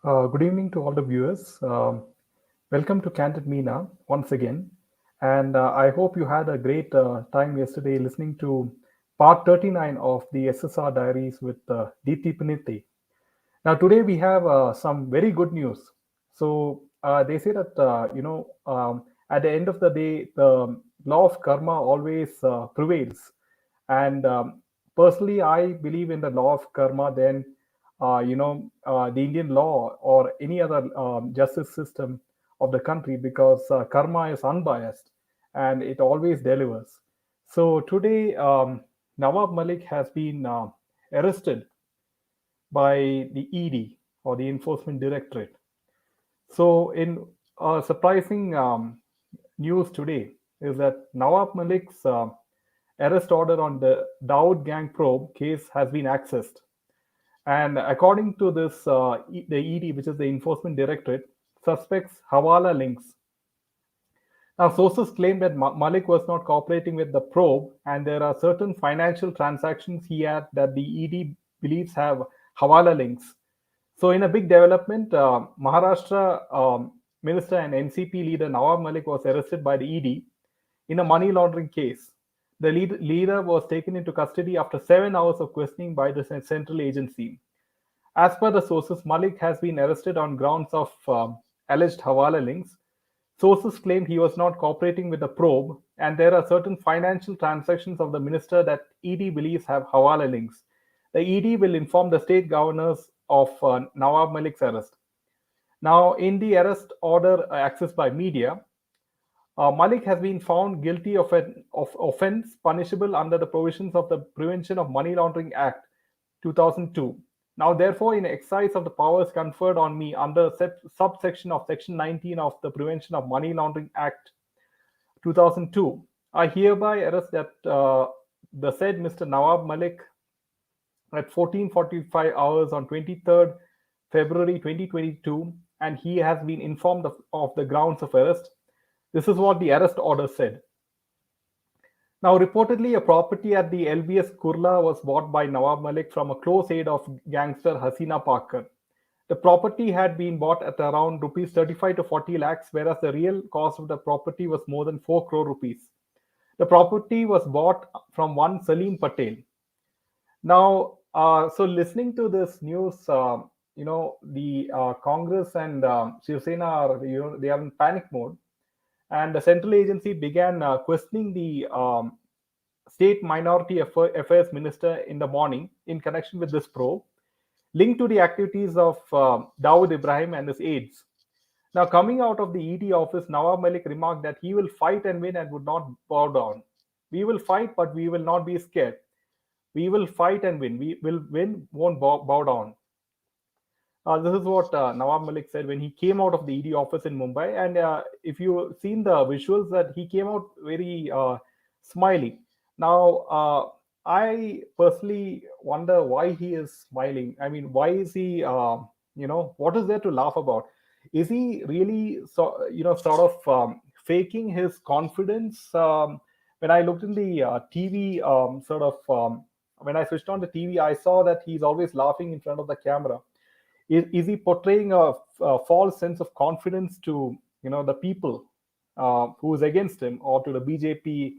Good evening to all the viewers. Welcome to Candid Meena once again. And I hope you had a great time yesterday listening to part 39 of the SSR Diaries with Deepthi Paniti. Now, today we have some very good news. So they say that, at the end of the day, the law of karma always prevails. And personally, I believe in the law of karma. Then, the Indian law or any other justice system of the country, because karma is unbiased and it always delivers. So today, Nawab Malik has been arrested by the ED or the Enforcement Directorate. So, in surprising news today is that Nawab Malik's arrest order on the Dawood gang probe case has been accessed. And according to this, the ED, which is the Enforcement Directorate, suspects Hawala links. Now, sources claim that Malik was not cooperating with the probe, and there are certain financial transactions he had that the ED believes have Hawala links. So, in a big development, Maharashtra minister and NCP leader Nawab Malik was arrested by the ED in a money laundering case. The leader was taken into custody after 7 hours of questioning by the central agency. As per the sources, Malik has been arrested on grounds of alleged Hawala links. Sources claim he was not cooperating with the probe, and there are certain financial transactions of the minister that ED believes have Hawala links. The ED will inform the state governors of Nawab Malik's arrest. Now, in the arrest order accessed by media, Malik has been found guilty of offence punishable under the provisions of the Prevention of Money Laundering Act 2002. Now, therefore, in exercise of the powers conferred on me under subsection of Section 19 of the Prevention of Money Laundering Act 2002, I hereby arrest that the said Mr. Nawab Malik at 14:45 hours on 23rd February 2022, and he has been informed of the grounds of arrest. This is what the arrest order said. Now, reportedly, a property at the LBS Kurla was bought by Nawab Malik from a close aide of gangster Hasina Parker. The property had been bought at around rupees 35 to 40 lakhs, whereas the real cost of the property was more than 4 crore rupees. The property was bought from one Salim Patel. Now, so listening to this news, the Congress and Shiv Sena are, they are in panic mode, and the central agency began questioning the state minority affairs minister in the morning in connection with this probe, linked to the activities of Dawood Ibrahim and his aides. Now, coming out of the ED office, Nawab Malik remarked that he will fight and win and would not bow down. We will fight, but we will not be scared. We will fight and win. We will win, won't bow down. This is what Nawab Malik said when he came out of the ED office in Mumbai. And if you've seen the visuals, that he came out very smiling. Now, I personally wonder why he is smiling. I mean, why is he? What is there to laugh about? Is he really, sort of faking his confidence? When I looked in the TV, when I switched on the TV, I saw that he's always laughing in front of the camera. Is he portraying a false sense of confidence to the people who is against him, or to the BJP?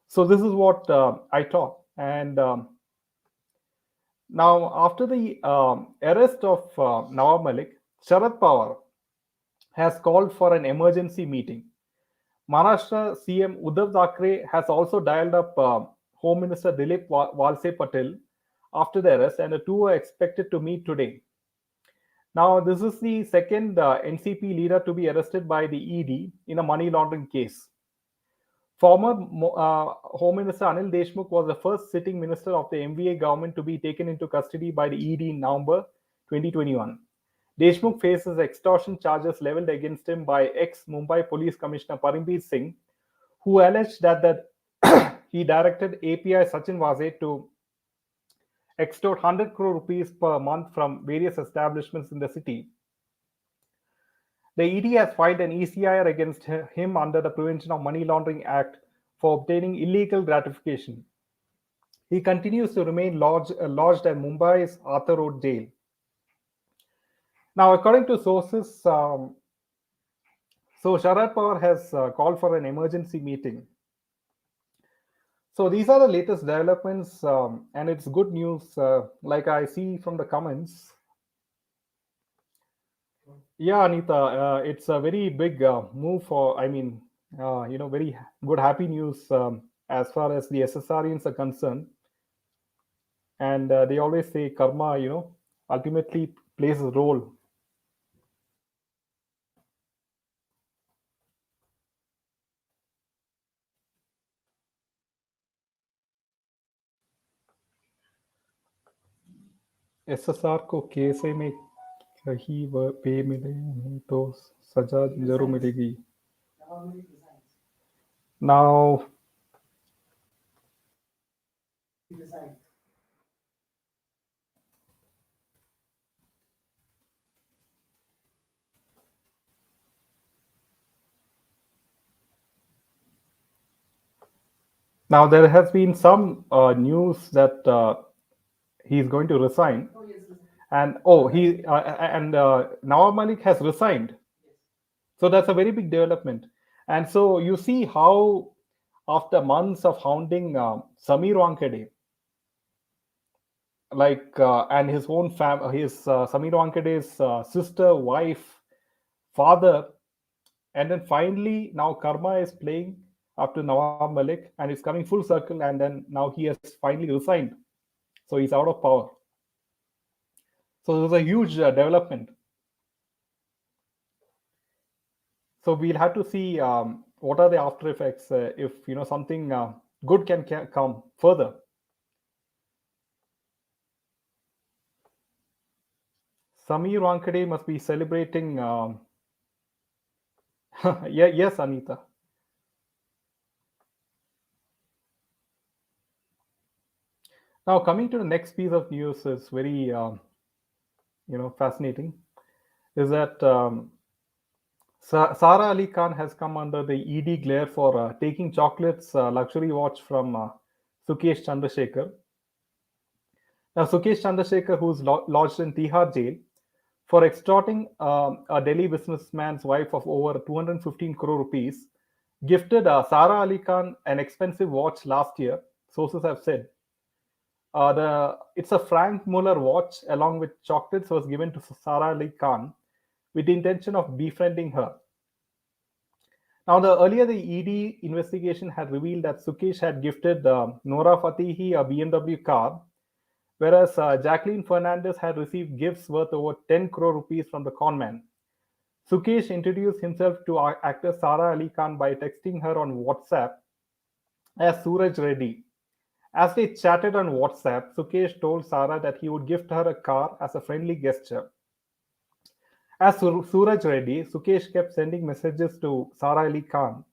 So this is what I thought. And now, after the arrest of Nawab Malik, Sharad Pawar has called for an emergency meeting. Maharashtra CM Uddhav Thackeray has also dialed up Home Minister Dilip Walse Patel after the arrest, and the two are expected to meet today. Now, this is the second NCP leader to be arrested by the ED in a money laundering case. Former Home Minister Anil Deshmukh was the first sitting minister of the MVA government to be taken into custody by the ED in November 2021. Deshmukh faces extortion charges leveled against him by ex-Mumbai Police Commissioner Parambir Singh, who alleged that he directed API Sachin Vase to extort 100 crore rupees per month from various establishments in the city. The ED has filed an ECIR against him under the Prevention of Money Laundering Act for obtaining illegal gratification. He continues to remain lodged at Mumbai's Arthur Road jail. Now, according to sources, so Sharad Pawar has called for an emergency meeting. So these are the latest developments, and it's good news. Like I see from the comments, yeah, Anita, it's a very big move for. I mean, very good, happy news as far as the SSRians are concerned. And they always say karma, ultimately plays a role. SSR को KSA में कहीं पे मिले नहीं तो सजा जरूर मिलेगी. Now, now there has been some news that he is going to resign, and he and Nawab Malik has resigned. So that's a very big development. And so you see how, after months of hounding Samir Wankade, and his own his Samir Wankade's sister, wife, father, and then finally now karma is playing after Nawab Malik, and it's coming full circle, and then now he has finally resigned, so he's out of power. So there's a huge development. So we'll have to see what are the after effects, if something good can come further. Samir Wankade must be celebrating. Yeah, yes, Anita. Now, coming to the next piece of news is very, fascinating. Is that Sara Ali Khan has come under the ED glare for taking chocolates luxury watch from Sukesh Chandrasekhar. Now, Sukesh Chandrasekhar, who's lodged in Tihar jail for extorting a Delhi businessman's wife of over 215 crore rupees, gifted Sara Ali Khan an expensive watch last year, sources have said. It's a Frank Muller watch along with chocolates was given to Sara Ali Khan with the intention of befriending her. Now, earlier the ED investigation had revealed that Sukesh had gifted Nora Fatihi a BMW car, whereas Jacqueline Fernandez had received gifts worth over 10 crore rupees from the conman. Sukesh introduced himself to actress Sara Ali Khan by texting her on WhatsApp as Suraj Reddy. As they chatted on WhatsApp, Sukesh told Sara that he would gift her a car as a friendly gesture. As Suraj Reddy, Sukesh kept sending messages to Sara Ali Khan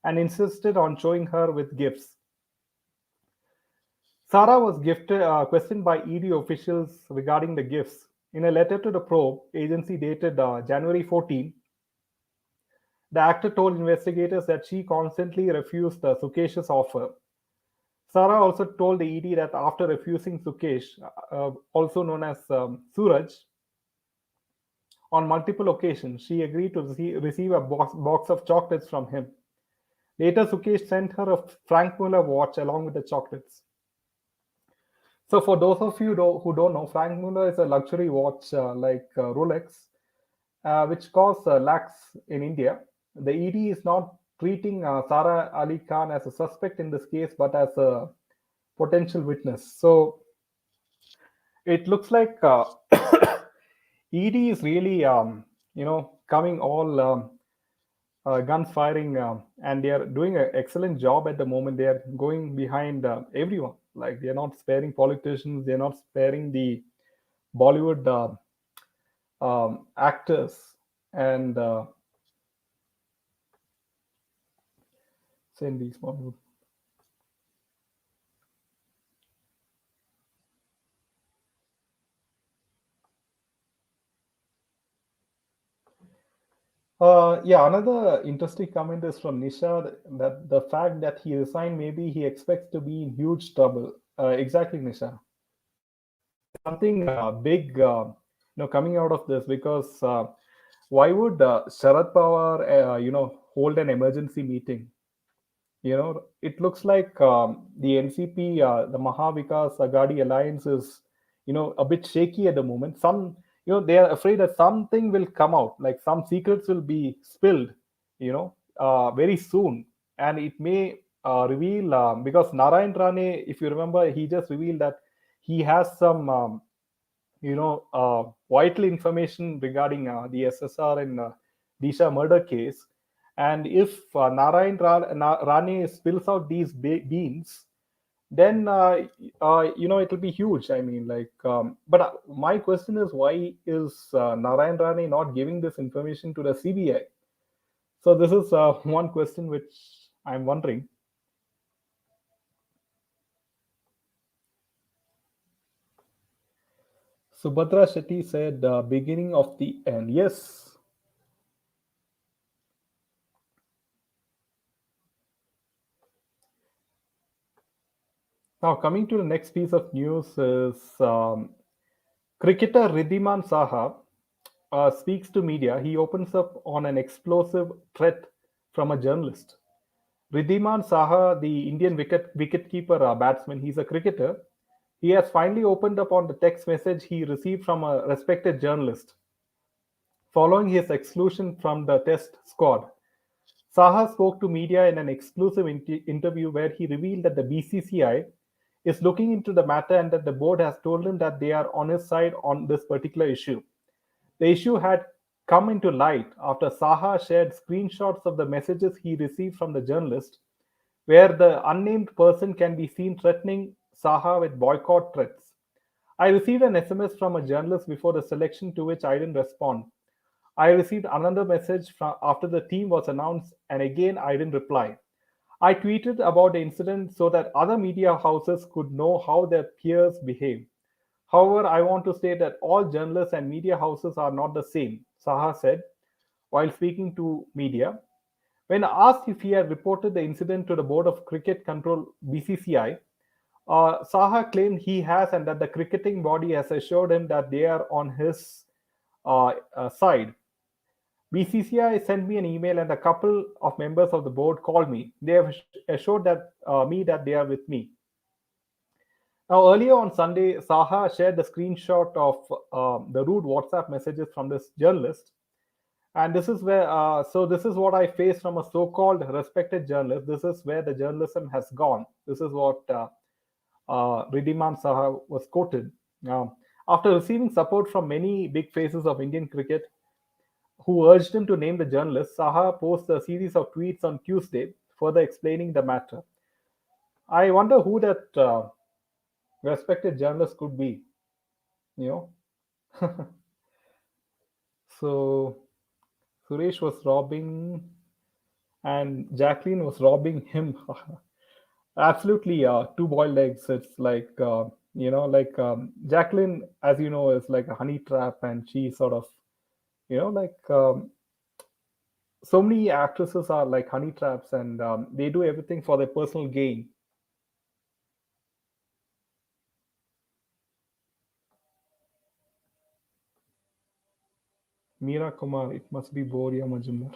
and insisted on showing her with gifts. Sara was questioned by ED officials regarding the gifts. In a letter to the probe agency dated January 14, the actor told investigators that she constantly refused Sukesh's offer. Sara also told the ED that after refusing Sukesh, also known as Suraj, on multiple occasions, she agreed to receive a box of chocolates from him. Later, Sukesh sent her a Frank Muller watch along with the chocolates. So, for those of you who don't know, Frank Muller is a luxury watch like Rolex, which costs lakhs in India. The ED is not treating Sara Ali Khan as a suspect in this case, but as a potential witness. So, it looks like ED is really, coming all guns firing, and they are doing an excellent job at the moment. They are going behind everyone. Like, they are not sparing politicians. They are not sparing the Bollywood actors, and send these Bollywood. Yeah, another interesting comment is from Nisha, that the fact that he resigned, maybe he expects to be in huge trouble. Exactly, Nisha. Something big coming out of this, because why would Sharad Pawar, hold an emergency meeting? It looks like the NCP, the Mahavikas Agadi alliance is, a bit shaky at the moment. They are afraid that something will come out, like some secrets will be spilled, very soon. And it may reveal, because Narayan Rane, if you remember, he just revealed that he has some, vital information regarding the SSR and Disha murder case. And if Rane spills out these beans, then it will be huge. I mean, like, but my question is, why is Narayan Rane not giving this information to the CBI? So this is one question which I'm wondering. Subhadra Shetty said, beginning of the end. Yes. Now, coming to the next piece of news is cricketer Ridhiman Saha speaks to media. He opens up on an explosive threat from a journalist. Ridhiman Saha, the Indian wicketkeeper batsman, he's a cricketer. He has finally opened up on the text message he received from a respected journalist following his exclusion from the Test squad. Saha spoke to media in an exclusive interview where he revealed that the BCCI is looking into the matter and that the board has told him that they are on his side on this particular issue. The issue had come into light after Saha shared screenshots of the messages he received from the journalist, where the unnamed person can be seen threatening Saha with boycott threats. I received an SMS from a journalist before the selection to which I didn't respond. I received another message after the team was announced, and again I didn't reply. I tweeted about the incident so that other media houses could know how their peers behave. However, I want to state that all journalists and media houses are not the same, Saha said while speaking to media. When asked if he had reported the incident to the Board of Cricket Control BCCI, Saha claimed he has and that the cricketing body has assured him that they are on his side. BCCI sent me an email, and a couple of members of the board called me. They have assured me that they are with me. Now, earlier on Sunday, Saha shared the screenshot of the rude WhatsApp messages from this journalist. And this is where, so this is what I faced from a so called respected journalist. This is where the journalism has gone. This is what Ridhiman Saha was quoted. After receiving support from many big faces of Indian cricket who urged him to name the journalist, Saha posted a series of tweets on Tuesday, further explaining the matter. I wonder who that respected journalist could be, you know. So Suresh was robbing and Jacqueline was robbing him. Absolutely, two boiled eggs. It's like, Jacqueline, as you know, is like a honey trap, and she sort of, like, so many actresses are like honey traps, and they do everything for their personal gain. Meera Kumar, it must be Boria Majumdar.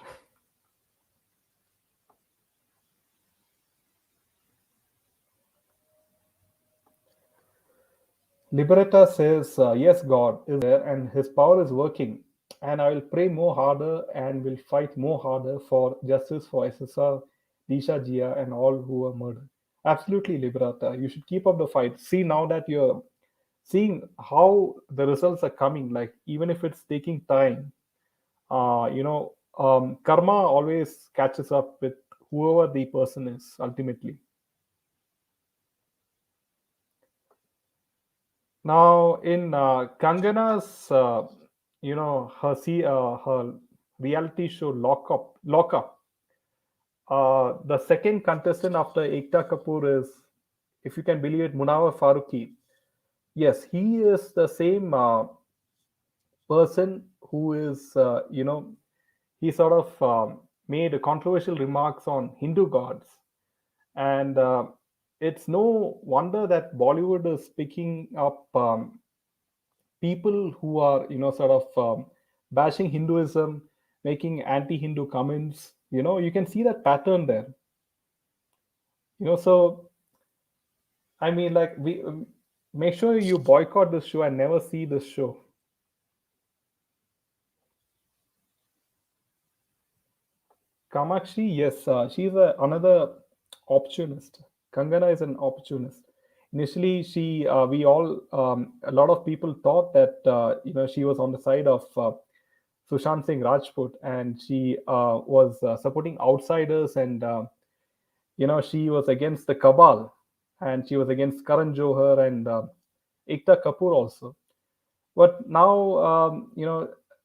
Liberata says, yes, God is there and his power is working. And I will pray more harder and will fight more harder for justice for SSR, Disha Jia, and all who were murdered. Absolutely, Liberata. You should keep up the fight. See, now that you're seeing how the results are coming, like, even if it's taking time, karma always catches up with whoever the person is ultimately. Now, in Kanganas, her reality show Lock Up. The second contestant after Ekta Kapoor is, if you can believe it, Munawar Faruqi. Yes, he is the same person who is, he sort of made controversial remarks on Hindu gods, and it's no wonder that Bollywood is picking up people who are, sort of bashing Hinduism, making anti-Hindu comments. You can see that pattern there. So I mean, like, we make sure you boycott this show and never see this show. Kamakshi, yes, she's another opportunist. Kangana is an opportunist. Initially, we all, a lot of people thought that, she was on the side of Sushant Singh Rajput, and she was supporting outsiders, and she was against the cabal, and she was against Karan Johar and Ekta Kapoor also. But now,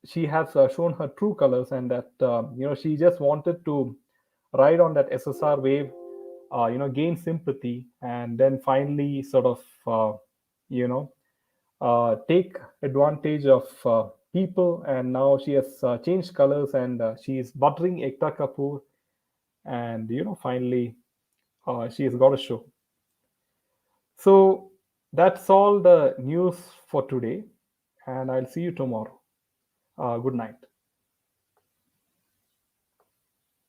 she has shown her true colors, and that, she just wanted to ride on that SSR wave, gain sympathy, and then finally sort of, you know take advantage of people. And now she has changed colors, and she is buttering Ekta Kapoor, and finally she has got a show. So that's all the news for today, and I'll see you tomorrow. Good night.